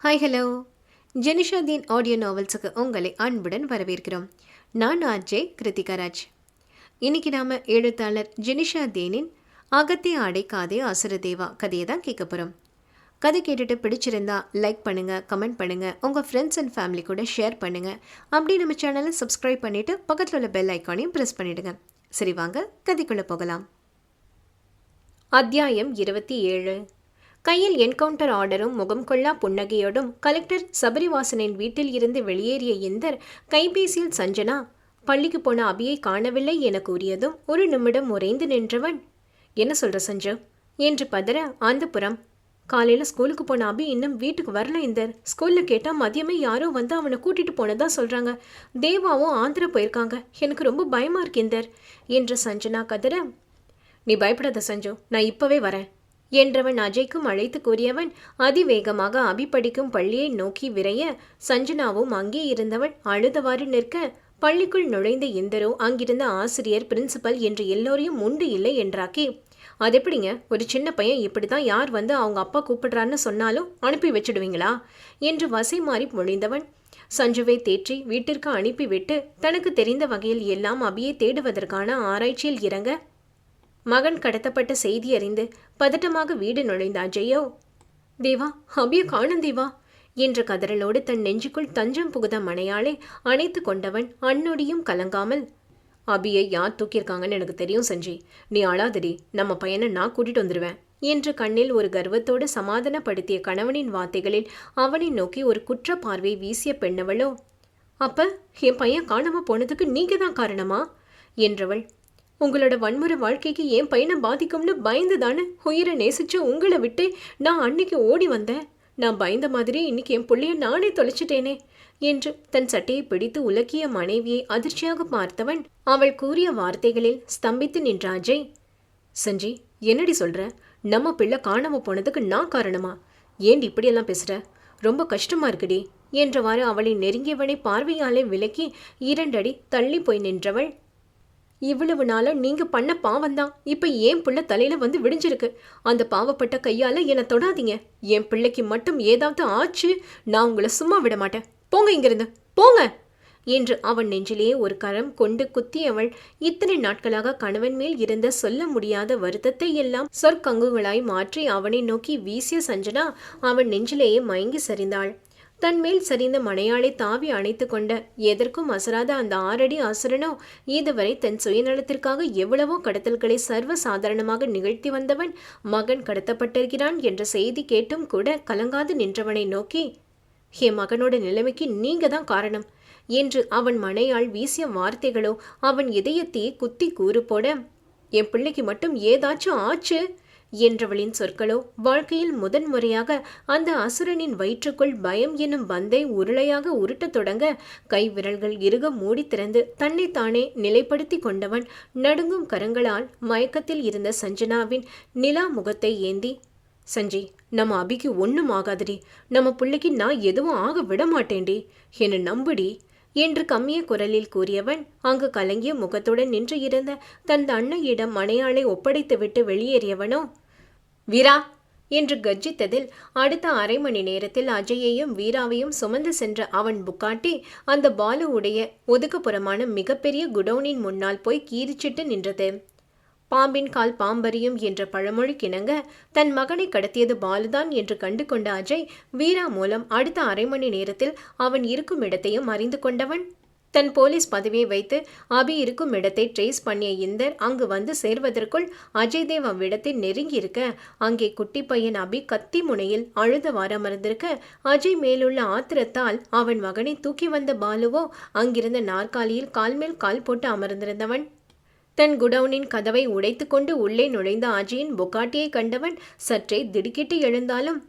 Hi hello. ஜெனிஷாதீன் audio நாவல்ஸுக்கு உங்களை அன்புடன் வரவேற்கிறோம். நான் ஆர்ஜே கிருத்திகா ராஜ். இன்னைக்கு நாம் எழுத்தாளர் ஜெனிஷாதீனின் அகத்திய அடைக்காதே அசுரதேவா கதையை தான் கேட்க போகிறோம். கதை கேட்டுட்டு பிடிச்சிருந்தா லைக் பண்ணுங்கள், கமெண்ட் பண்ணுங்கள், உங்கள் ஃப்ரெண்ட்ஸ் அண்ட் ஃபேமிலி கூட ஷேர் பண்ணுங்கள். அப்படி நம்ம சேனலை சப்ஸ்கிரைப் பண்ணிவிட்டு பக்கத்தில் உள்ள பெல் ஐக்கானையும் ப்ரெஸ் பண்ணிவிடுங்க. சரி, வாங்க கதைக்குள்ளே போகலாம். அத்தியாயம் 27. கையில் என்கவுண்டர் ஆர்டரும் முகம் கொள்ளா புன்னகையோடும் கலெக்டர் சபரிவாசனின் வீட்டில் இருந்து வெளியேறிய இந்தர் கைபேசியில் சஞ்சனா பள்ளிக்கு போன அபியை காணவில்லை என கூறியதும் ஒரு நிமிடம் உறைந்து நின்றவன், என்ன சொல்ற சஞ்சு என்று பதற அந்த புறம், காலையில் ஸ்கூலுக்கு போன அபி இன்னும் வீட்டுக்கு வரல இந்தர். ஸ்கூலில் கேட்டால் மதியமே யாரோ வந்து அவனை கூட்டிகிட்டு போனதா சொல்கிறாங்க. தேவாவும் ஆந்திரா போயிருக்காங்க. எனக்கு ரொம்ப பயமாக இருக்கு இந்தர் என்று சஞ்சனா கதற, நீ பயப்படாத சஞ்சு, நான் இப்போவே வரேன் என்றவன் அஜய்க்கும் அழைத்து கூறியவன் அதிவேகமாக அபி படிக்கும் பள்ளியை நோக்கி விரைய சஞ்சனாவும் அங்கே இருந்தவள் அழுதவாறு நிற்க, பள்ளிக்குள் நுழைந்த இந்தரோ அங்கிருந்த ஆசிரியர், பிரின்சிபல் என்று எல்லோரையும் உண்டு இல்லை என்றாக்கி, அது எப்படிங்க, ஒரு சின்ன பையன் இப்படி தான் யார் வந்து அவங்க அப்பா கூப்பிடுறான்னு சொன்னாலும் அனுப்பி வச்சுடுவீங்களா என்று வசை மாறி மொழிந்தவன் சஞ்சுவை தேற்றி வீட்டிற்கு அனுப்பிவிட்டு தனக்கு தெரிந்த வகையில் எல்லாம் அபியை தேடுவதற்கான ஆராய்ச்சியில் இறங்க, மகன் கடத்தப்பட்ட செய்தி அறிந்து பதட்டமாக வீடு நுழைந்த அஜயோ, தேவா, அபிய காணும் தேவா என்ற கதறலோடு தன் நெஞ்சுக்குள் தஞ்சம் புகுத மனையாளே அணைத்து கொண்டவன் அன்னொடியும் கலங்காமல், அபியை யார் தூக்கியிருக்காங்கன்னு எனக்கு தெரியும் சஞ்சி, நீ அழாதடி, நம்ம பையனை நான் கூட்டிட்டு வந்துடுவேன் என்று கண்ணில் ஒரு கர்வத்தோடு சமாதானப்படுத்திய கணவனின் வார்த்தைகளில் அவனை நோக்கி ஒரு குற்ற பார்வை வீசிய பெண்ணவளோ, அப்ப என் பையன் காணாம போனதுக்கு நீங்க தான் காரணமா என்றவள், உங்களோட வன்முறை வாழ்க்கைக்கு என் பையனை பாதிக்கும்னு பயந்து தானே உயிரை நேசிச்சு உங்களை விட்டு நான் அன்னைக்கு ஓடி வந்தேன். நான் பயந்த மாதிரி இன்னைக்கு என் பிள்ளைய நானே தொலைச்சிட்டேனே என்று தன் சட்டையை பிடித்து உலக்கிய மனைவியை அதிர்ச்சியாக பார்த்தவன் அவள் கூறிய வார்த்தைகளில் ஸ்தம்பித்து நின்ற அஜய், சஞ்சி, என்னடி சொல்ற? நம்ம பிள்ளை காணாம போனதுக்கு நான் காரணமா? ஏண்டி இப்படியெல்லாம் பேசுற? ரொம்ப கஷ்டமா இருக்குடி என்றவாறு அவளை நெருங்கியவனை பார்வையாலே விலக்கி 2 அடி தள்ளி போய் நின்றவள், இவ்வளவு நாள நீங்க பண்ண பாவம்தான் இப்ப என் பிள்ளை தலையில வந்து விடிஞ்சிருக்கு. அந்த பாவப்பட்ட கையால என்னை தொடாதீங்க. என் பிள்ளைக்கு மட்டும் ஏதாவது ஆச்சு, நான் உங்களை சும்மா விட மாட்டேன். போங்க இங்கிருந்து, போங்க என்று அவன் நெஞ்சிலேயே ஒரு கரம் கொண்டு குத்தியவள் இத்தனை நாட்களாக கணவன் மேல் இருந்த சொல்ல முடியாத வருத்தத்தை எல்லாம் சொற்கங்குகளாய் மாற்றி அவனை நோக்கி வீசிய சஞ்சனா அவன் நெஞ்சிலேயே மயங்கி சரிந்தாள். தன்மேல் சரிந்த மனையாளை தாவி அணைத்து கொண்ட எதற்கும் அசராத அந்த 6 அடி அசுரனோ இதுவரை தன் சுயநலத்திற்காக எவ்வளவோ கடத்தல்களை சர்வ சாதாரணமாக நிகழ்த்தி வந்தவன் மகன் கடத்தப்பட்டிருக்கிறான் என்ற செய்தி கேட்டும் கூட கலங்காது நின்றவனை நோக்கி, என் மகனோட நிலைமைக்கு நீங்க தான் காரணம் என்று அவன் மனையாள் வீசிய வார்த்தைகளோ அவன் இதயத்தையே குத்தி கூறு போட, என் பிள்ளைக்கு மட்டும் ஏதாச்சும் ஆச்சு என்றவளின் சொற்களோ வாழ்க்கையில் முதன்முறையாக அந்த அசுரனின் வயிற்றுக்குள் பயம் எனும் பந்தை உருளையாக உருட்டத் தொடங்க கை விரல்கள் இறுக மூடி திறந்து தன்னைத்தானே நிலைப்படுத்தி கொண்டவன் நடுங்கும் கரங்களால் மயக்கத்தில் இருந்த சஞ்சனாவின் நிலா முகத்தை ஏந்தி, சஞ்சி, நம்ம அபிக்கு ஒன்றும் ஆகாதடி, நம்ம பிள்ளைக்கு நான் எதுவும் ஆக விட மாட்டேன்டி, என்னை நம்புடி என்று கம்மிய குரலில் கூறியவன் அங்கு கலங்கிய முகத்துடன் நின்று இருந்த தன் அன்னையிடம் மனையாளை ஒப்படைத்துவிட்டு வெளியேறியவனோ, வீரா என்று கர்ஜித்ததில் அடுத்த அரை மணி நேரத்தில் அஜயையும் வீராவையும் சுமந்து சென்ற அவன் புக்காட்டி அந்த பாலுவுடைய ஒதுக்குப்புறமான மிகப்பெரிய குடோனின் முன்னால் போய் கீறிச்சிட்டு நின்றது. பாம்பின் கால் பாம்பறியும் என்ற பழமொழிக்கிணங்க தன் மகனை கடத்தியது பாலுதான் என்று கண்டு கொண்ட அஜய் வீரா மூலம் அடுத்த அரை மணி நேரத்தில் அவன் இருக்கும் இடத்தையும் அறிந்து கொண்டவன். தன் போலீஸ் பதவியை வைத்து அபி இருக்கும் இடத்தை ட்ரேஸ் பண்ணிய இந்தர் அங்கு வந்து சேர்வதற்குள் அஜய் தேவ் அவ்விடத்தில் நெருங்கி இருக்க, அங்கே குட்டி பையன் அபி கத்தி முனையில் அழுதவாறு அமர்ந்திருக்க, அஜய் மேலுள்ள ஆத்திரத்தால் அவன் மகனை தூக்கி வந்த பாலுவோ அங்கிருந்த நாற்காலியில் கால் மேல் கால் போட்டு அமர்ந்திருந்தவன். தன் குடவுனின் கதவை உடைத்து கொண்டு உள்ளே நுழைந்த அஜயின் பொக்காட்டியை கண்டவன் சற்றே திடுக்கிட்டு எழுந்தாலும்,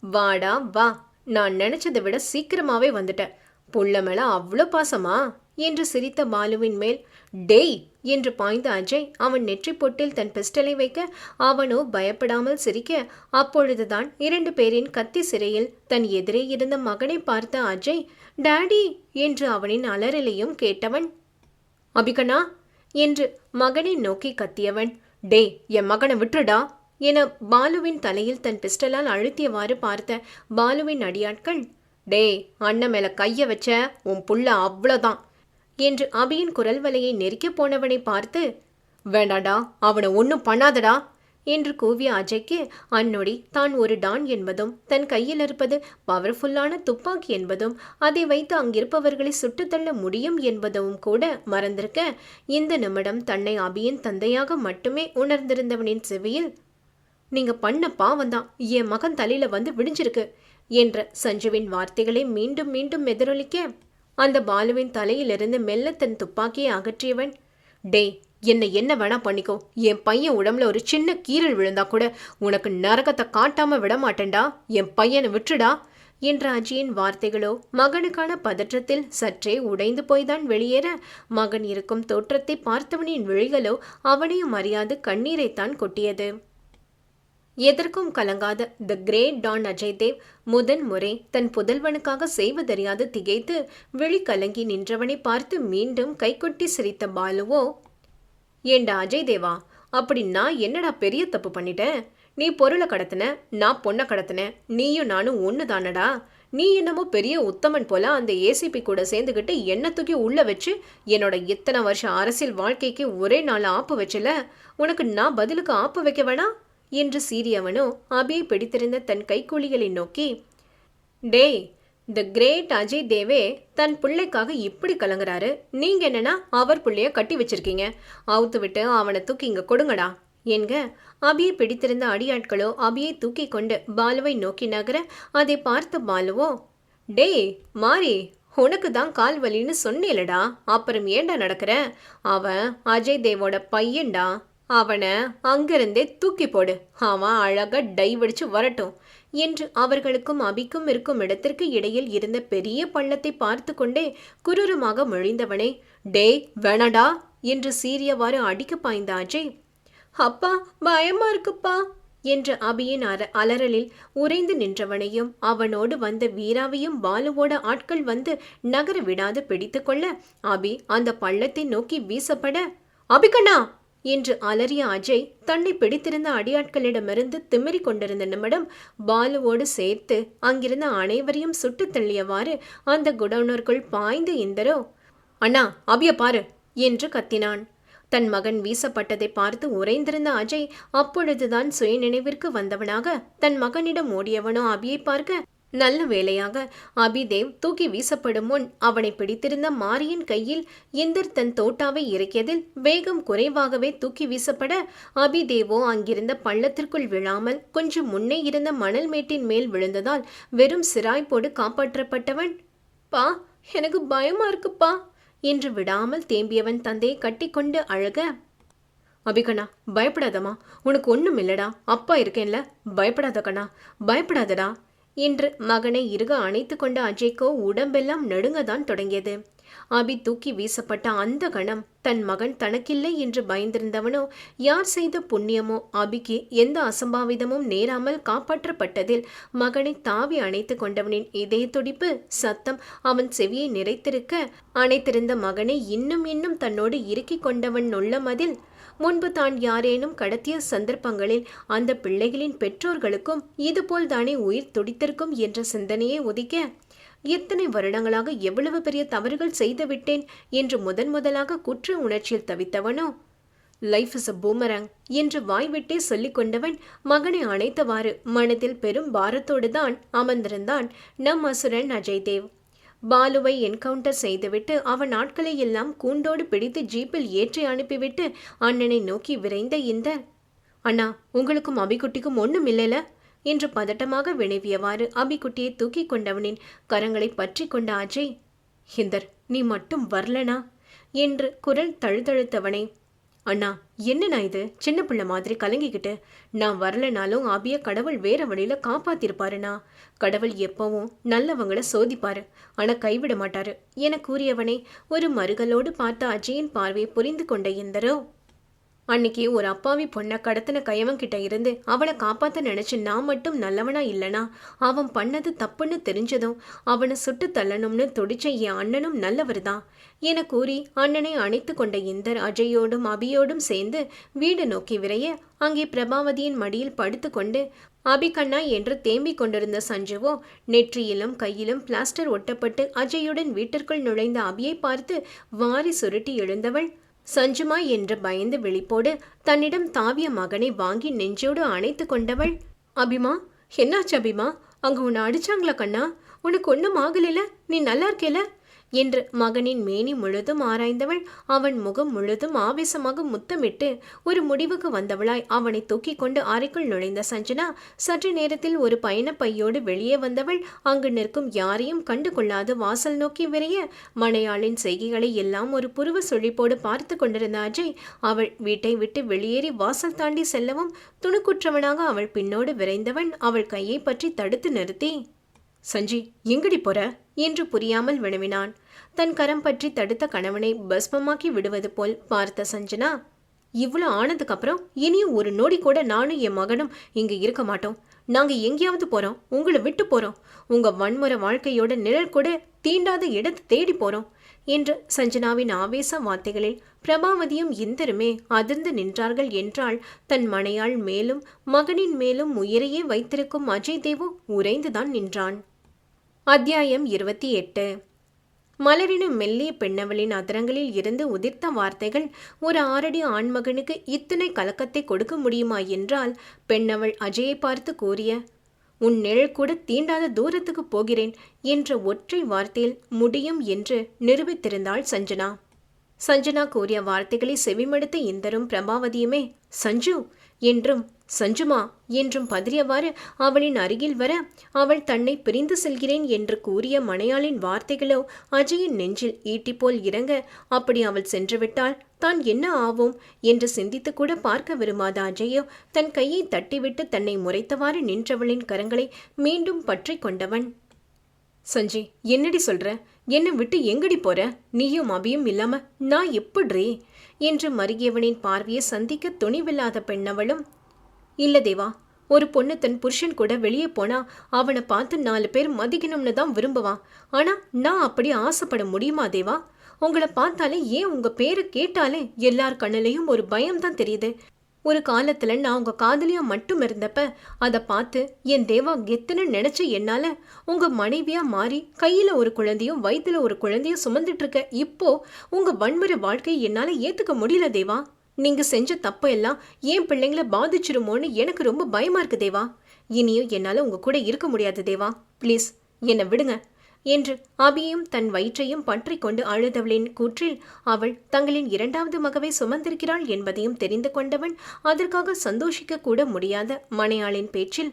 வாடா வா, நான் நினைச்சதை விட சீக்கிரமாவே வந்துட்டேன், புள்ள மேல அவ்வளோ பாசமா என்று சிரித்த பாலுவின் மேல், டேய் என்று பாய்ந்த அஜய் அவன் நெற்றி பொட்டில் தன் பிஸ்டலை வைக்க அவனோ பயப்படாமல் சிரிக்க, அப்பொழுதுதான் 2 பேரின் கத்தி சிறையில் தன் எதிரே இருந்த மகனை பார்த்த அஜய் டாடி என்று அவனின் அலறலையும் கேட்டவன், அபிகண்ணா என்று மகனை நோக்கி கத்தியவன், டே, என் மகனை விட்டுடா என பாலுவின் தலையில் தன் பிஸ்டலால் அழுத்தியவாறு பார்த்த பாலுவின் அடியாட்கள், டேய், அண்ணன் மேல கைய வச்ச உன் புள்ள அவ்வளோதான் என்று அபியின் குரல் வலையை நெருக்கப் போனவனை பார்த்து, வேண்டாடா, அவனை ஒன்றும் பண்ணாதடா என்று கூவிய அஜய்க்கு அந்நொடி தான் ஒரு டான் என்பதும் தன் கையில் இருப்பது பவர்ஃபுல்லான துப்பாக்கி என்பதும் அதை வைத்து அங்கிருப்பவர்களை சுட்டுத்தள்ள முடியும் என்பதும் கூட மறந்திருக்க, இந்த நிமிடம் தன்னை அபியின் தந்தையாக மட்டுமே உணர்ந்திருந்தவனின் செவியில், நீங்க பண்ண பாவந்தான் என் மகன் தலையில வந்து விடிஞ்சிருக்கு என்ற சஞ்சுவின் வார்த்தைகளை மீண்டும் மீண்டும் எதிரொலிக்க, அந்த பாலுவின் தலையிலிருந்து மெல்ல தன் துப்பாக்கியை அகற்றியவன், டேய், என்ன வேணா பண்ணிக்கோ, என் பையன் உடம்புல ஒரு சின்ன கீறல் விழுந்தா கூட உனக்கு நரகத்தை காட்டாம விட மாட்டேன்டா, என் பையனை விட்டுடா என்ற அஜயின் வார்த்தைகளோ மகனுக்கான பதற்றத்தில் சற்றே உடைந்து போய்தான் வெளியேற, மகன் இருக்கும் தோற்றத்தை பார்த்தவனின் விழிகளோ அவனையும் அறியாது கண்ணீரைத்தான் கொட்டியது. எதற்கும் கலங்காத தி கிரேட் டான் அஜய் தேவ் முதன் முறை தன் புதல்வனுக்காக செய்வதறியாது திகைத்து விழி கலங்கி நின்றவனை பார்த்து மீண்டும் கைகொட்டி சிரித்த பாலுவோ, ஏண்டா அஜய் தேவா, அப்படி நான் என்னடா பெரிய தப்பு பண்ணிட்டேன்? நீ பொருளை கடத்தின, நான் பொண்ணை கடத்தினேன், நீயும் நானும் ஒன்று தானடா. நீ என்னமோ பெரிய உத்தமன் போல அந்த ஏசிபி கூட சேர்ந்துக்கிட்டு என்ன தூக்கி உள்ள வச்சு என்னோட இத்தனை வருஷம் அரசியல் வாழ்க்கைக்கு ஒரே நாள் ஆப்பு வச்சல, உனக்கு நான் பதிலுக்கு ஆப்பு வைக்க வேணா என்று சீரியவனோ அபியை பிடித்திருந்த தன் கைக்கூலிகளை நோக்கி, டேய், தி கிரேட் அஜய் தேவே தன் பிள்ளைக்காக இப்படி கலங்குறாரு, நீங்க என்னன்னா அவர் பிள்ளைய கட்டி வச்சிருக்கீங்க, அவுத்து விட்டு அவனை தூக்கி இங்க கொடுங்கடா என்க, அபியை பிடித்திருந்த அடியாட்களோ அபியை தூக்கி கொண்டு பாலுவை நோக்கி நகர, அதை பார்த்த பாலுவோ, டேய் மாறி, உனக்கு தான் கால் வலின்னு சொன்னேலடா, அப்புறம் ஏண்டா நடக்கிற? அவன் அஜய் தேவோட பையன்டா, அவனை அங்கிருந்தே தூக்கி போடு, அவன் அழகா டைவடிச்சு வரட்டும் என்று அவர்களுக்கும் அபிக்கும் இருக்கும் இடத்திற்கு இடையில் இருந்த பெரிய பள்ளத்தை பார்த்து கொண்டே குரூரமாக மொழிந்தவனே, டேய் வேணாடா என்று சீரியவாறு அடிக்க பாய்ந்த அஜய், அப்பா பயமா இருக்குப்பா என்று அபியின் அலறலில் உறைந்து நின்றவனையும் அவனோடு வந்த வீராவையும் பாலுவோட ஆட்கள் வந்து நகர விடாது பிடித்து கொள்ள, அபி அந்த பள்ளத்தை நோக்கி வீசப்பட, அபிகண்ணா என்று அலறிய அஜய் தன்னை பிடித்திருந்த அடியாட்களிடமிருந்து திமிரி கொண்டிருந்த நிமிடம் பாலுவோடு சேர்த்து அங்கிருந்த அனைவரையும் சுட்டு தள்ளியவாறு அந்த குடவுனருக்குள் பாய்ந்த இந்தரோ, அண்ணா அபிய பாரு என்று கத்தினான். தன் மகன் வீசப்பட்டதை பார்த்து உறைந்திருந்த அஜய் அப்பொழுதுதான் சுய நினைவிற்கு வந்தவனாக தன் மகனிடம் ஓடியவனோ அபியை பார்க்க, நல்ல வேளையாக அபிதேவ் தூக்கி வீசப்படும் முன் அவனை பிடித்திருந்த மாரியின் கையில் இந்தர் தன் தோட்டாவை இறக்கியதில் வேகம் குறைவாகவே தூக்கி வீசப்பட, அபிதேவோ அங்கிருந்த பள்ளத்திற்குள் விழாமல் கொஞ்சம் முன்னே இருந்த மணல் மேட்டின் மேல் விழுந்ததால் வெறும் சிராய்ப்போடு காப்பாற்றப்பட்டவன், பா எனக்கு பயமா இருக்குப்பா என்று விடாமல் தேம்பியவன் தந்தையை கட்டிக்கொண்டு அழக, அபிகண்ணா பயப்படாதம்மா, உனக்கு ஒன்றும் இல்லடா, அப்பா இருக்கேன்ல, பயப்படாத கண்ணா, பயப்படாதடா என்று மகனை இறுக அணைத்து கொண்ட அஜய்க்கோ உடம்பெல்லாம் நடுங்கதான் தொடங்கியது. அபி தூக்கி வீசப்பட்ட அந்த கணம் தன் மகன் தனக்கில்லை என்று பயந்திருந்தவனோ யார் செய்த புண்ணியமோ அபிக்கு எந்த அசம்பாவிதமும் நேராமல் காப்பாற்றப்பட்டதில் மகனை தாவி அணைத்து கொண்டவனின் இதய துடிப்பு சத்தம் அவன் செவியை நிறைத்திருக்க, அணைத்திருந்த மகனை இன்னும் இன்னும் தன்னோடு இறுக்கிக் கொண்டவன் உள்ளமதில் முன்பு தான் யாரேனும் கடத்திய சந்தர்ப்பங்களில் அந்த பிள்ளைகளின் பெற்றோர்களுக்கும் இதுபோல் தானே உயிர் துடித்திருக்கும் என்ற சிந்தனையை உதிக்க, எத்தனை வருடங்களாக எவ்வளவு பெரிய தவறுகள் செய்துவிட்டேன் என்று முதலாக குற்ற உணர்ச்சியில் தவித்தவனோ, லைஃப் இஸ் அ பூமரங் என்று வாய்விட்டே சொல்லிக் கொண்டவன் மகனை அணைத்தவாறு மனதில் பெரும் பாரத்தோடுதான் அமர்ந்திருந்தான் நம் அசுரன் அஜய் தேவ். பாலுவை என்கவுண்டர் செய்துவிட்டு அவன் ஆட்களை எல்லாம் கூண்டோடு பிடித்து ஜீப்பில் ஏற்றி அனுப்பிவிட்டு அண்ணனை நோக்கி விரைந்த இந்த, அண்ணா உங்களுக்கும் அபிக்குட்டிக்கும் ஒன்றும் இல்லைல என்று பதட்டமாக வினவியவாறு அபிக்குட்டியை தூக்கி கொண்டவனின் கரங்களை பற்றி கொண்ட அஜய், இந்தர் நீ மட்டும் வரலனா என்று குரல் தழுதழுத்தவனை, அண்ணா என்னண்ணா இது சின்ன பிள்ளை மாதிரி கலங்கிக்கிட்டு, நான் வரலனாலும் அபிய கடவுள் வேற வழியில காப்பாத்திருப்பாருண்ணா, கடவுள் எப்பவும் நல்லவங்களை சோதிப்பாரு, ஆனா கைவிட மாட்டாரு என கூறியவனை ஒரு மறுகலோடு பார்த்த அஜயின் பார்வையை புரிந்து கொண்ட இந்தரோ, அன்னைக்கு ஒரு அப்பாவி பொண்ணை கடத்தின கையவன் கிட்ட இருந்து அவளை காப்பாத்த நினைச்சு நான் மட்டும் நல்லவனா இல்லனா அவன் பண்ணது தப்புன்னு தெரிஞ்சதும் அவனை சுட்டு தள்ளணும்னு துடிச்ச என் அண்ணனும் நல்லவர் தான் என கூறி அண்ணனை அணைத்து கொண்ட இந்தர் அஜயோடும் அபியோடும் சேர்ந்து வீடு நோக்கி விரைய அங்கே பிரபாவதியின் மடியில் படுத்துக்கொண்டு அபிகண்ணா என்று தேம்பிக் கொண்டிருந்த சஞ்சுவோ நெற்றியிலும் கையிலும் பிளாஸ்டர் ஒட்டப்பட்டு அஜயுடன் வீட்டிற்குள் நுழைந்த அபியை பார்த்து வாரி சுருட்டி எழுந்தவள் சஞ்சுமா என்று பயந்து விழிப்போடு தன்னிடம் தாவிய மகனை வாங்கி நெஞ்சோடு அணைத்து கொண்டவள். அபிமா, என்னாச்சு அபிமா? அங்க உன்னை அடிச்சாங்களா கண்ணா? உனக்கு ஒன்றும் ஆகலைல? நீ நல்லா இருக்கேல என்று மகனின் மேனி முழுதும் ஆராய்ந்தவள் அவன் முகம் முழுதும் ஆவேசமாக முத்தமிட்டு ஒரு முடிவுக்கு வந்தவளாய் அவனை தூக்கி கொண்டு அறைக்குள் நுழைந்த சஞ்சனா சற்று நேரத்தில் ஒரு பயணப்பையோடு வெளியே வந்தவள் அங்கு நிற்கும் யாரையும் கண்டு கொள்ளாது வாசல் நோக்கி விரைய மனையாளின் செய்கைகளை எல்லாம் ஒரு புருவ சுழிப்போடு பார்த்து கொண்டிருந்த அஜய் அவள் வீட்டை விட்டு வெளியேறி வாசல் தாண்டி செல்லவும் துணுக்குற்றவனாக அவள் பின்னோடு விரைந்தவன் அவள் கையை பற்றி தடுத்து நிறுத்தி, சஞ்சி, எங்கடி போற என்று புரியாமல் வினவினான். தன் கரம் பற்றி தடுத்த கணவனை பஸ்மமாக்கி விடுவது போல் பார்த்த சஞ்சனா, இவ்வளோ ஆனதுக்கு அப்புறம் இனியும் ஒரு நொடி கூட நானும் என் மகனும் இங்க இருக்க மாட்டோம். நாங்க எங்கேயாவது போறோம், உங்களை விட்டு போறோம். உங்க வன்முறை வாழ்க்கையோட நிழல் கூட தீண்டாத இடத்தை தேடி போறோம் என்று சஞ்சனாவின் ஆவேச வார்த்தைகளில் பிரபாவதியும் இந்தருமே அதிர்ந்து நின்றார்கள் என்றால் தன் மனையாள் மேலும் மகனின் மேலும் உயிரையே வைத்திருக்கும் அஜய் தேவு உறைந்துதான் நின்றான். அத்தியாயம் 28. மலரினும் மெல்லிய பெண்ணவளின் அதரங்களில் இருந்து உதிர்த்த வார்த்தைகள் ஒரு 6 அடி ஆண்மகனுக்கு இத்தனை கலக்கத்தை கொடுக்க முடியுமா என்றால் பெண்ணவள் அஜயை பார்த்து கூறிய, உன் நிழல் கூட தீண்டாத தூரத்துக்கு போகிறேன் என்ற ஒற்றை வார்த்தையில் முடியும் என்று நிரூபித்திருந்தாள் சஞ்சனா. சஞ்சனா கூறிய வார்த்தைகளை செவிமடுத்த இந்தரும் பிரபாவதியுமே சஞ்சு என்றும் சஞ்சுமா என்றும் பதறியவாறு அவளின் அருகில் வர அவள் தன்னை பிரிந்து செல்கிறேன் என்று கூறிய மனையாளின் வார்த்தைகளோ அஜயின் நெஞ்சில் ஈட்டி போல் இறங்க, அப்படி அவள் சென்றுவிட்டால் தான் என்ன ஆவோம் என்று சிந்தித்து கூட பார்க்க விரும்பாத அஜயோ தன் கையை தட்டிவிட்டு தன்னை முறைத்தவாறு நின்றவளின் கரங்களை மீண்டும் பற்றி கொண்டவன். சஞ்சி, என்னடி சொல்ற? என்னை விட்டு எங்கடி போற? நீயும் அபியும் இல்லாம நான் எப்படிரே என்று மருகியவனின் பார்வையை சந்திக்க துணிவில்லாத பெண்ணவளும், இல்ல தேவா, ஒரு பொண்ணு தன் புருஷன் கூட வெளியே போனா அவனை பார்த்து 4 பேர் மதிக்கணும்னு தான் விரும்புவான். ஆனா நான் அப்படி ஆசைப்பட முடியுமா தேவா? உங்களை பார்த்தாலே, ஏன் உங்க பேரை கேட்டாலே எல்லார் கண்ணிலையும் ஒரு பயம்தான் தெரியுது. ஒரு காலத்துல நான் உங்க காதலியா மட்டும் இருந்தப்ப அதை பார்த்து என் தேவா கெத்துன்னு நினைச்ச என்னால உங்க மனைவியா மாறி கையில ஒரு குழந்தையும் வயிற்றுல ஒரு குழந்தையும் சுமந்துட்டு இருக்க இப்போ உங்க வன்முறை வாழ்க்கையை என்னால ஏத்துக்க முடியல தேவா. நீங்க செஞ்ச தப்ப எல்லாம் ஏன் பிள்ளைங்களை பாதிச்சிருமோன்னு எனக்கு ரொம்ப பயமா இருக்கு தேவா. இனியும் என்னால உங்க கூட இருக்க முடியாது தேவா. ப்ளீஸ் என்னை விடுங்க என்று அபியையும் தன் வயிற்றையும் பற்றி கொண்டு அழுதவளின் கூற்றில் அவள் தங்களின் 2வது மகவை சுமந்திருக்கிறாள் என்பதையும் தெரிந்து கொண்டவன் அதற்காக சந்தோஷிக்க கூட முடியாத மனையாளின் பேச்சில்,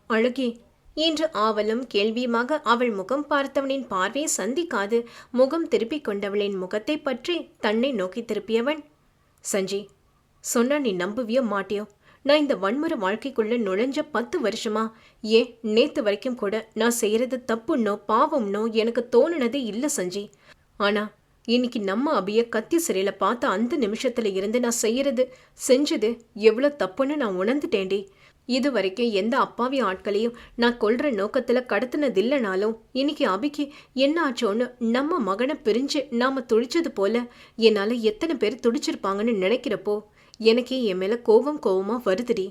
அழகே என்று ஆவலும் கேள்வியுமாக அவள் முகம் பார்த்தவனின் பார்வையை சந்திக்காது முகம் திருப்பிக் கொண்டவளின் முகத்தை பற்றி தன்னை நோக்கி திருப்பியவன், சஞ்சி, சொன்னா நீ நம்புவியோ மாட்டியோ, நான் இந்த வன்முறை வாழ்க்கைக்குள்ள நுழைஞ்ச 10 வருஷமா ஏன் நேத்து வரைக்கும் கூட நான் செய்யறது தப்புன்னோ பாவம்னோ எனக்கு தோணுனதே இல்லை சஞ்சி. ஆனா இன்னைக்கு நம்ம அபிய கத்தி சிறையில பார்த்த அந்த நிமிஷத்துல இருந்து நான் செஞ்சது எவ்வளவு தப்புன்னு நான் உணர்ந்துட்டேன்டி. இது வரைக்கும் எந்த அப்பாவி ஆட்களையும் நான் கொல்ற நோக்கத்துல கடத்தினதில்லைனாலும் இன்னைக்கு அபிக்கு என்ன ஆச்சோன்னு நம்ம மகனை பிரிஞ்சு நாம துடிச்சது போல என்னால எத்தனை பேர் துடிச்சிருப்பாங்கன்னு நினைக்கிறப்போ எனக்கே என் மேல கோவமா வருதுடி.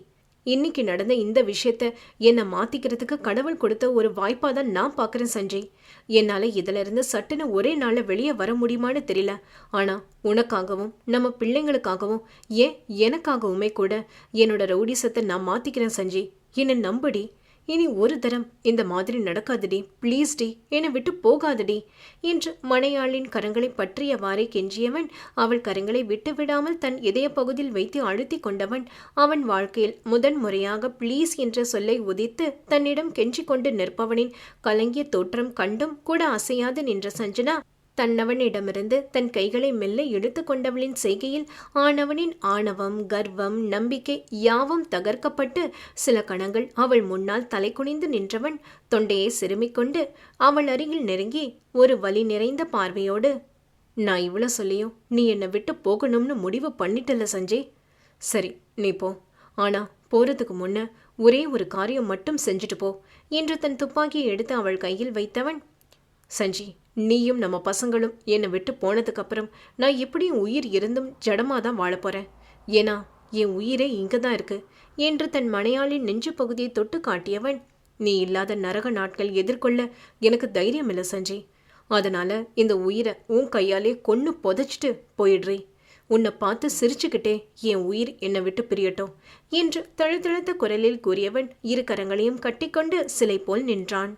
இன்னைக்கு நடந்த இந்த விஷயத்த என்னை மாத்திக்கிறதுக்கு கடவுள் கொடுத்த ஒரு வாய்ப்பாதான் நான் பாக்குறேன் சஞ்சய். என்னால இதுல இருந்து சட்டுன்னு ஒரே நாள்ல வெளியே வர முடியுமான்னு தெரியல. ஆனா உனக்காகவும் நம்ம பிள்ளைங்களுக்காகவும் ஏன் எனக்காகவுமே கூட என்னோட ரவுடிசத்தை நான் மாத்திக்கிறேன் சஞ்சய். என்னை நம்புடி. இனி ஒரு தரம் இந்த மாதிரி நடக்காதுடி. ப்ளீஸ் டி, என்னை விட்டு போகாதடி என்று மனையாளின் கரங்களை பற்றியவாறே கெஞ்சியவன் அவள் கரங்களை விட்டு விடாமல் தன் இதய பகுதியில் வைத்து அழுத்தி கொண்டவன் அவன் வாழ்க்கையில் முதன்முறையாக ப்ளீஸ் என்ற சொல்லை உதித்து தன்னிடம் கெஞ்சி கொண்டு நிற்பவனின் கலங்கிய தோற்றம் கண்டும் கூட அசையாது நின்ற சஞ்சனா தன்னவனிடமிருந்து தன் கைகளை மெல்ல இழுத்து கொண்டவளின் செய்கையில் ஆனவனின் ஆணவம், கர்வம், நம்பிக்கை யாவும் தகர்க்கப்பட்டு சில கணங்கள் அவள் முன்னால் தலை குனிந்து நின்றவன் தொண்டையை சிறுமிக்கொண்டு அவள் அருகில் நெருங்கி ஒரு வலி நிறைந்த பார்வையோடு, நான் இவ்வளோ சொல்லியும் நீ என்னை விட்டு போகணும்னு முடிவு பண்ணிட்டல சஞ்சய். சரி, நீ போ. ஆனா போறதுக்கு முன்ன ஒரே ஒரு காரியம் மட்டும் செஞ்சுட்டு போ என்று தன் துப்பாக்கியை எடுத்து அவள் கையில் வைத்தவன், சஞ்சி, நீயும் நம்ம பசங்களும் என்னை விட்டு போனதுக்கு அப்புறம் நான் எப்படியும் உயிர் இருந்தும் ஜடமாதான் வாழப் போறேன். ஏன்னா என் உயிரே இங்க தான் இருக்கு என்று தன் மனையாளின் நெஞ்சு பகுதியை தொட்டு காட்டியவன், நீ இல்லாத நரக நாட்கள் எதிர்கொள்ள எனக்கு தைரியம் இல்லை சஞ்சி. அதனால இந்த உயிரை உன் கையாலே கொன்னு புதைச்சிட்டு போயிடுறே. உன்னை பார்த்து சிரிச்சுக்கிட்டே என் உயிர் என்னை விட்டு பிரியட்டும் என்று தழுதழுத்த குரலில் கூறியவன் இரு கரங்களையும் கட்டிக்கொண்டு சிலை போல் நின்றான்.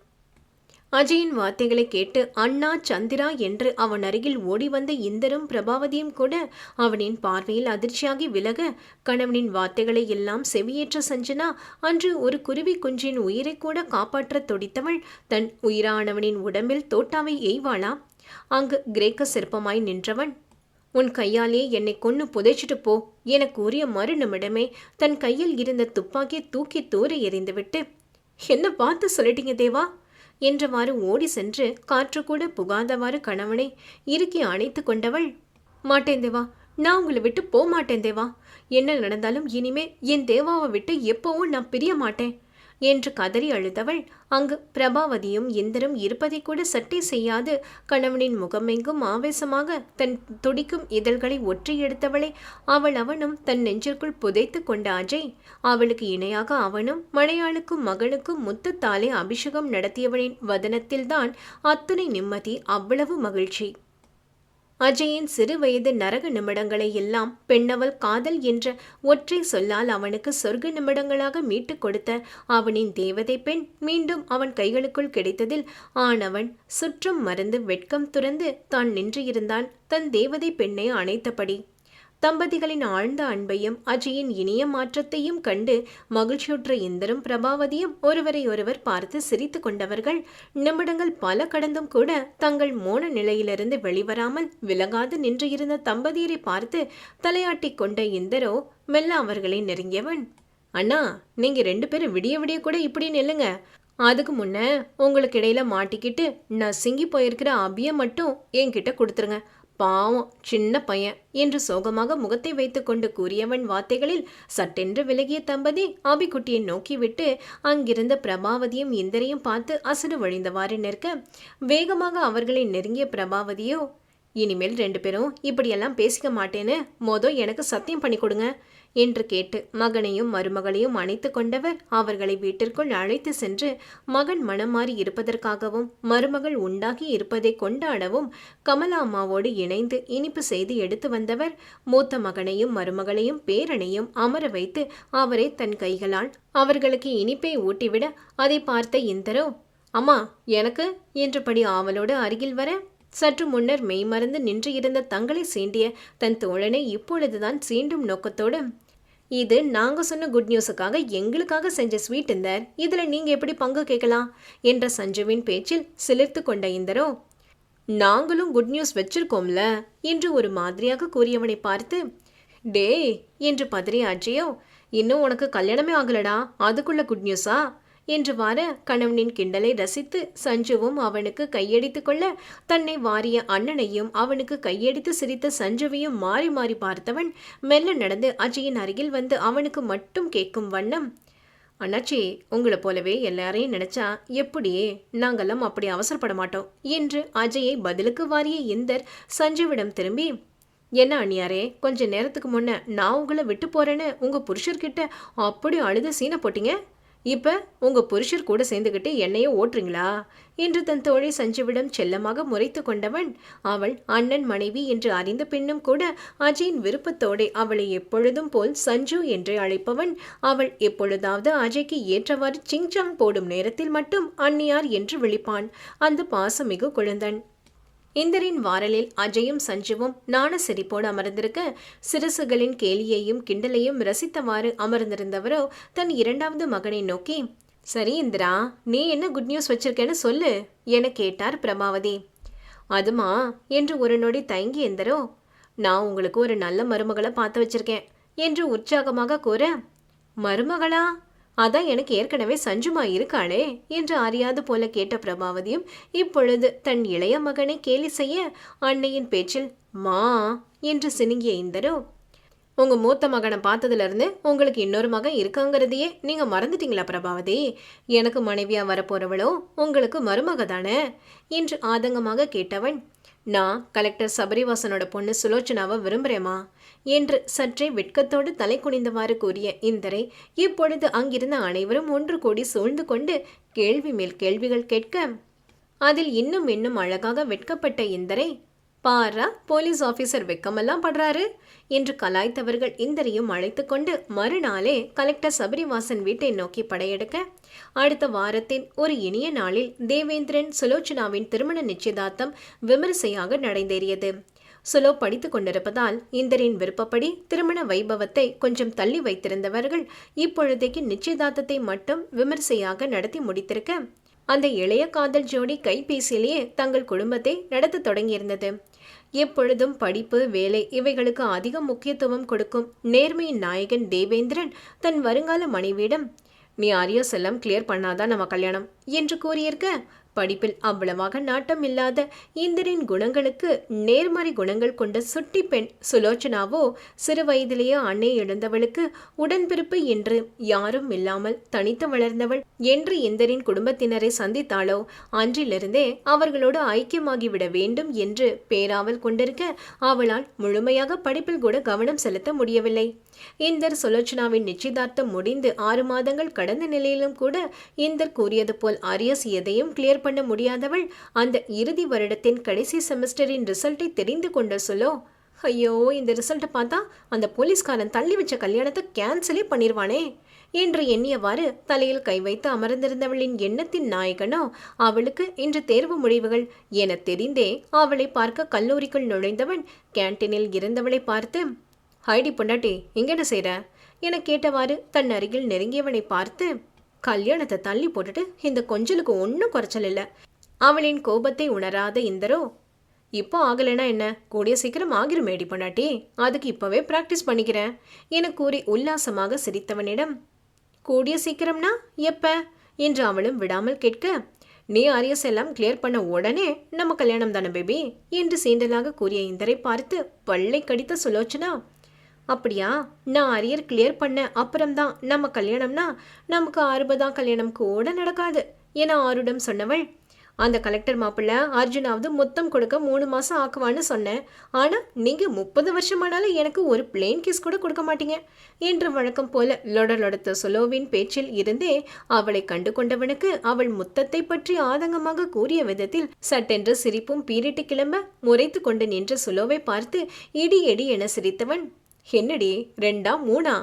அஜயின் வார்த்தைகளை கேட்டு அண்ணா, சந்திரா என்று அவன் அருகில் ஓடி வந்த இந்தரும் பிரபாவதியும் கூட அவனின் பார்வையில் அதிர்ச்சியாகி விலக, கணவனின் வார்த்தைகளை எல்லாம் செவியேற்ற சஞ்சனா அன்று ஒரு குருவி குஞ்சின் உயிரை கூட காப்பாற்ற துடித்தவள் தன் உயிரானவனின் உடம்பில் தோட்டாவை எய்வாளா? அங்கு கிரேக்க சிற்பமாய் நின்றவன், உன் கையாலே என்னை கொன்னு புதைச்சிட்டு போ என கூறிய மறு நிமிடமே தன் கையில் இருந்த துப்பாக்கி தூக்கி தூர எறிந்துவிட்டு, என்ன பார்த்து சொல்லிட்டீங்க தேவா என்றவாறு ஓடி சென்று காற்று கூட புகாதவாறு கணவனை இறுக்கி அணைத்து கொண்டவள், மாட்டேன் தேவா, நான் உங்களை விட்டு போக மாட்டேன் தேவா. என்ன நடந்தாலும் இனிமே என் தேவாவை விட்டு எப்பவும் நான் பிரிய மாட்டேன் என்று கதறி அழுதவள் அங்கு பிரபாவதியும் இந்தரும் இருப்பதை கூட சட்டை செய்யாது கணவனின் முகமெங்கும் ஆவேசமாக தன் துடிக்கும் இதழ்களை ஒற்றி எடுத்தவளை அவனும் தன் நெஞ்சிற்குள் புதைத்து கொண்ட அஜய், அவளுக்கு இணையாக அவனும் மலையாளுக்கும் மகனுக்கும் முத்தத்தாலே அபிஷேகம் நடத்தியவனின் வதனத்தில்தான் அத்துணை நிம்மதி, அவ்வளவு மகிழ்ச்சி. அஜயின் சிறு வயது நரக நிமிடங்களை எல்லாம் பெண்ணவள் காதல் என்ற ஒற்றை சொல்லால் அவனுக்கு சொர்க்க நிமிடங்களாக மீட்டுக் கொடுத்த அவனின் தேவதை பெண் மீண்டும் அவன் கைகளுக்குள் கிடைத்ததில் ஆனவன் சுற்றம் மறந்து வெட்கம் துறந்து தான் நின்று இருந்தான் தன் தேவதை பெண்ணை அணைத்தபடி. தம்பதிகளின் ஆழ்ந்த அன்பையும் அஜயின் இனிய மாற்றத்தையும் கண்டு மகிழ்ச்சியுற்ற இந்தரும் பிரபாவதியும் ஒருவரை ஒருவர் பார்த்து சிரித்து கொண்டவர்கள். நிமிடங்கள் பல கடந்தும் கூட தங்கள் மோன நிலையிலிருந்து வெளிவராமல் விலகாது நின்று இருந்த தம்பதியரை பார்த்து தலையாட்டி கொண்ட இந்தரோ மெல்ல அவர்களை நெருங்கியவன், அண்ணா, நீங்க 2 பேரும் விடிய விடிய கூட இப்படி நில்லுங்க. அதுக்கு முன்ன உங்களுக்கு இடையில மாட்டிக்கிட்டு நான் சிங்கி போயிருக்கிற அபிய மட்டும் என்கிட்ட கொடுத்துருங்க. பாவம் சின்ன பையன் என்று சோகமாக முகத்தை வைத்துக்கொண்டு கூறியவன் வார்த்தைகளில் சட்டென்று விலகிய தம்பதி ஆபிக்குட்டியை நோக்கிவிட்டு அங்கிருந்த பிரபாவதியும் இந்தரையும் பார்த்து அசடு வழிந்தவாறு நிற்க, வேகமாக அவர்களை நெருங்கிய பிரபாவதியோ, இனிமேல் 2 பேரும் இப்படியெல்லாம் பேசிக்க மாட்டேன்னு எனக்கு சத்தியம் பண்ணி கொடுங்க என்று கேட்டு மகனையும் மருமகளையும் அணைத்து கொண்டவர் அவர்களை வீட்டிற்குள் அழைத்து சென்று மகன் மனம் மாறி இருப்பதற்காகவும் மருமகள் உண்டாகி இருப்பதை கொண்டாடவும் கமலா அம்மாவோடு இணைந்து இனிப்பு செய்து எடுத்து வந்தவர் மூத்த மகனையும் மருமகளையும் பேரனையும் அமர வைத்து அவரை தன் கைகளால் அவர்களுக்கு இனிப்பை ஊட்டிவிட அதை பார்த்த இந்தரோ, அம்மா எனக்கு என்றபடி ஆவலோடு அருகில் வர, சற்று முன்னர் மெய்மறந்து நின்று இருந்த தங்களை சீண்டிய தன் தோழனை இப்பொழுதுதான் சீண்டும் நோக்கத்தோடு, இது நாங்க சொன்ன குட் நியூஸுக்காக எங்களுக்காக செஞ்ச ஸ்வீட் இந்தர், இதுல நீங்க எப்படி பங்கு கேட்கலாம் என்ற சஞ்சுவின் பேச்சில் சிலிர்த்து கொண்ட இந்தரோ, நாங்களும் குட் நியூஸ் வச்சிருக்கோம்ல என்று ஒரு மாதிரியாக கூறியவனை பார்த்து, டே என்று பதறிய அஜயோ, இன்னும் உனக்கு கல்யாணமே ஆகலடா, அதுக்குள்ள குட் நியூஸா என்று வார கணவனின் கிண்டலை ரசித்து சஞ்சுவும் அவனுக்கு கையடித்து கொள்ள தன்னை வாரிய அண்ணனையும் அவனுக்கு கையடித்து சிரித்த சஞ்சுவையும் மாறி மாறி பார்த்தவன் மெல்ல நடந்து அஜயின் அருகில் வந்து அவனுக்கு மட்டும் கேட்கும் வண்ணம், அண்ணாச்சி, உங்களை போலவே எல்லாரையும் நினைச்சா எப்படியே, நாங்கெல்லாம் அப்படி அவசரப்பட மாட்டோம் என்று அஜயை பதிலுக்கு வாரிய இந்தர் சஞ்சுவிடம் திரும்பி, என்ன அண்ணியாரே, கொஞ்ச நேரத்துக்கு முன்ன நான் உங்களை விட்டு போறேன்னு உங்க புருஷர்கிட்ட அப்படி அழுது சீனை போட்டீங்க, இப்ப உங்க புருஷர் கூட சேர்ந்துகிட்டு என்னையே ஓட்டுறீங்களா என்று தன் தோழி சஞ்சுவிடம் செல்லமாக முறைத்து கொண்டவன் அவள் அண்ணன் மனைவி என்று அறிந்த பின்னும் கூட அஜயின் விருப்பத்தோടെ அவளை எப்பொழுதும் போல் சஞ்சு என்று அழைப்பவன் அவள் எப்பொழுதாவது அஜய்க்கு ஏற்றவாறு சிங்சாங் போடும் நேரத்தில் மட்டும் அண்ணியார் என்று விழிப்பான் அந்த பாசமிகு குழந்தன். இந்தரின் வாரலில் அஜயும் சஞ்சுவும் நாண சிரிப்போடு அமர்ந்திருக்க சிறுசுகளின் கேலியையும் கிண்டலையும் ரசித்தவாறு அமர்ந்திருந்தவரோ தன் 2வது மகனை நோக்கி, சரி இந்திரா, நீ என்ன குட் நியூஸ் வச்சிருக்கேன்னு சொல்லு என கேட்டார் பிரபாவதி. அதுமா என்று ஒரு நொடி தயங்கி இந்தரோ, நான் உங்களுக்கு ஒரு நல்ல மருமகளை பார்த்து வச்சிருக்கேன் என்று உற்சாகமாக கூற, மருமகளா? அதான் எனக்கு ஏற்கனவே சஞ்சுமா இருக்காளே என்று அறியாது போல கேட்ட பிரபாவதியும் இப்பொழுது தன் இளைய மகனை கேலி செய்ய அன்னையின் பேச்சில் மா என்று சினுங்கிய இந்தரோ, உங்க மூத்த மகனை பார்த்ததுல இருந்து உங்களுக்கு இன்னொரு மகன் இருக்காங்கிறதையே நீங்க மறந்துட்டீங்களா பிரபாவதி? எனக்கு மனைவியா வரப்போறவளோ உங்களுக்கு மருமக தானே என்று ஆதங்கமாக கேட்டவன், நான் கலெக்டர் சபரிவாசனோட பொண்ணு சுலோச்சனாவை விரும்புறேமா என்று சற்றே வெட்கத்தோடு தலை குனிந்தவாறு கூறிய இந்தரை இப்பொழுது அங்கிருந்த அனைவரும் ஒன்று கூடி சூழ்ந்து கொண்டு கேள்வி மேல் கேள்விகள் கேட்க, அதில் இன்னும் அழகாக வெட்கப்பட்ட இந்தரை, பாரா போலீஸ் ஆபீசர் வெக்கமெல்லாம் படுறாரு என்று கலாய்த்தவர்கள் இந்தரையும் அழைத்து கொண்டு மறுநாளே கலெக்டர் சபரிவாசன் வீட்டை நோக்கி படையெடுக்க, அடுத்த வாரத்தின் ஒரு இனிய நாளில் தேவேந்திரன் சுலோச்சனாவின் திருமண நிச்சயதார்த்தம் விமரிசையாக நடந்தேறியது. சுலோ படித்து கொண்டிருப்பதால் இந்தரின் விருப்பப்படி திருமண வைபவத்தை கொஞ்சம் தள்ளி வைத்திருந்தவர்கள் இப்பொழுதைக்கு நிச்சயதார்த்தத்தை மட்டும் விமரிசையாக நடத்தி முடித்திருக்க, அந்த இளைய காதல் ஜோடி கைபேசியிலேயே தங்கள் குடும்பத்தை நடத்த தொடங்கியிருந்தது. எப்பொழுதும் படிப்பு, வேலை இவைகளுக்கு அதிக முக்கியத்துவம் கொடுக்கும் நேர்மையின் நாயகன் தேவேந்திரன் தன் வருங்கால மனைவியிடம், நீ ஆரியஸ் எல்லாம் கிளியர் பண்ணாதான் நம்ம கல்யாணம் என்று கூறியிருக்க, படிப்பில் அவ்வளவாக நாட்டம் இல்லாத இந்தரின் குணங்களுக்கு நேர்மறை குணங்கள் கொண்ட சுட்டி பெண் சுலோச்சனாவோ சிறு வயதிலேயே அன்னை எழுந்தவளுக்கு உடன்பிறப்பு என்று யாரும் இல்லாமல் தனித்து வளர்ந்தவள் என்று இந்தரின் குடும்பத்தினரை சந்தித்தாளோ அன்றிலிருந்தே அவர்களோடு ஐக்கியமாகிவிட வேண்டும் என்று பேராவல் கொண்டிருக்க அவளால் முழுமையாக படிப்பில் கூட கவனம் செலுத்த முடியவில்லை. இந்தர் சுலோச்சனாவின் நிச்சயதார்த்தம் முடிந்து 6 மாதங்கள் கடந்த நிலையிலும் கூட இந்தர் கூறியது போல் ஆரியஸ் எதையும் கிளியர் பண்ண முடியாதவள் அந்த இறுதி வருடத்தின் கடைசி செமஸ்டரின் ரிசல்ட்டை தெரிந்து கொண்ட சுலோ, ஐயோ இந்த ரிசல்ட்டை பார்த்தா அந்த போலீஸ்காரன் தள்ளி வச்ச கல்யாணத்தை கேன்சலே பண்ணிடுவானே என்று எண்ணியவாறு தலையில் கை வைத்து அமர்ந்திருந்தவளின் எண்ணத்தின் நாயகனோ அவளுக்கு இன்று தேர்வு முடிவுகள் என தெரிந்தே அவளை பார்க்க கல்லூரிக்குள் நுழைந்தவன் கேன்டீனில் இருந்தவளை பார்த்து, ஹைடி பொண்டாட்டி இங்க என்ன செய்ற என கேட்டவாறு தன் அருகில் நெருங்கியவனை பார்த்து, கல்யாணத்தை தள்ளி போட்டுட்டு இந்த கொஞ்சலுக்கு ஒன்றும் குறைச்சல் இல்லை. அவளின் கோபத்தை உணராத இந்தரோ, இப்போ ஆகலைன்னா என்ன, கூடிய சீக்கிரம் ஆகிருமேடி பொண்டாட்டி, அதுக்கு இப்போவே ப்ராக்டிஸ் பண்ணிக்கிறேன் என கூறி உல்லாசமாக சிரித்தவனிடம், கூடிய சீக்கிரம்னா எப்ப என்று அவளும் விடாமல் கேட்க, நீ ஆரியஸ் எல்லாம் கிளியர் பண்ண உடனே நம்ம கல்யாணம் தானே பேபி என்று சீண்டலாக கூறிய இந்தரை பார்த்து பல்லை கடித்த சுலோச்சனா, அப்படியா, நான் அரியர் கிளியர் பண்ண அப்புறம்தான் நம்ம கல்யாணம்னா நமக்கு 60ஆம் கல்யாணம் கூட நடக்காது என ஆருடம் சொன்னவள், அந்த கலெக்டர் மாப்பிள்ள அர்ஜுனாவது மொத்தம் கொடுக்க 3 மாசம் ஆக்குவான்னு சொன்னேன். ஆனா நீங்க 30 வருஷமானாலும் எனக்கு ஒரு பிளேன் கிஸ் கூட கொடுக்க மாட்டீங்க என்று வழக்கம் போல லொடலொடத்த சுலோவின் பேச்சில் இருந்தே அவளை கண்டு கொண்டவனுக்கு அவள் முத்தத்தை பற்றி ஆதங்கமாக கூறிய விதத்தில் சட்டென்று சிரிப்பும் பீரிட்டு கிளம்ப முறைத்து கொண்டு நின்ற சுலோவை பார்த்து இடி எடி என சிரித்தவன், என்னடி 2ஆ 3ஆ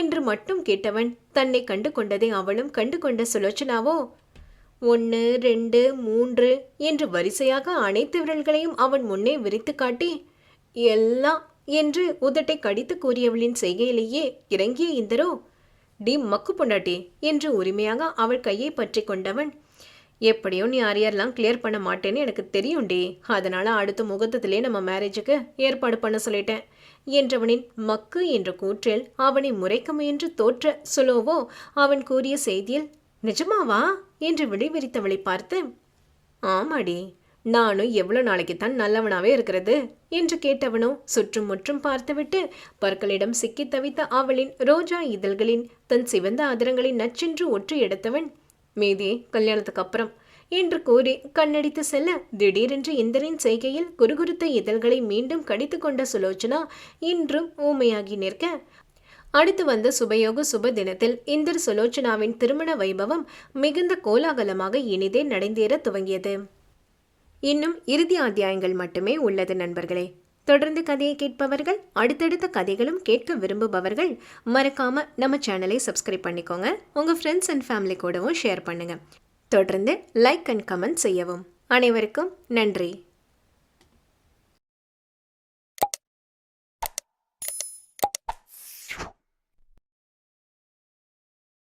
என்று மட்டும் கேட்டவன் தன்னை கண்டு கொண்டதை அவளும் கண்டு கொண்ட சுலோச்சனாவோ 1 2 3 என்று வரிசையாக அனைத்து விரல்களையும் அவன் முன்னே விரித்து காட்டி, எல்லாம் என்று உதட்டை கடித்து கூறியவளின் செய்கையிலேயே இறங்கிய இந்தரோ, டி மக்கு பொண்டாட்டி என்று உரிமையாக அவள் கையை பற்றி கொண்டவன், எப்படியோ நீ அரியர்லாம் கிளியர் பண்ண மாட்டேன்னு எனக்கு தெரியும்டி, அதனால அடுத்த முகூர்த்தத்திலே நம்ம மேரேஜுக்கு ஏற்பாடு பண்ண சொல்லிட்டேன் என்றவனின் மக்கு என்ற கூற்றில் அவனை முறைக்க முயன்று தோற்ற சுலோவோ அவன் கூறிய செய்தியில், நிஜமாவா என்று விடைவிரித்தவளை பார்த்து, ஆமாடி, நானும் எவ்வளோ நாளைக்கு தான் நல்லவனாவே இருக்கிறது என்று கேட்டவனோ சுற்றும் முற்றும் பார்த்துவிட்டு பற்களிடம் சிக்கி தவித்த அவளின் ரோஜா இதழ்களின் தன் சிவந்த ஆதரங்களின் நச்சென்று ஒற்று எடுத்தவன், மீதி கல்யாணத்துக்கு அப்புறம் என்று கூறி கண்ணடித்து செல்ல திடீரென்று இந்தரின் செய்கையில் குறுகுறுத்த இதழ்களை மீண்டும் கடித்து கொண்ட சுலோச்சனா இன்றும் ஊமையாகி நிற்க, அடுத்து வந்த சுபயோக சுப தினத்தில் இந்தர் சுலோச்சனாவின் திருமண வைபவம் மிகுந்த கோலாகலமாக இனிதே நடந்தேற துவங்கியது. இன்னும் இறுதி அத்தியாயங்கள் மட்டுமே உள்ளது நண்பர்களே. தொடர்ந்து கதையை கேட்பவர்கள், அடுத்தடுத்த கதைகளும் கேட்க விரும்புபவர்கள் மறக்காம நம்ம சேனலை சப்ஸ்கிரைப் பண்ணிக்கோங்க. உங்க ஃப்ரெண்ட்ஸ் அண்ட் ஃபேமிலி கூடவும் ஷேர் பண்ணுங்க. தொடர்ந்து லைக் அண்ட் கமெண்ட் செய்யவும். அனைவருக்கும் நன்றி.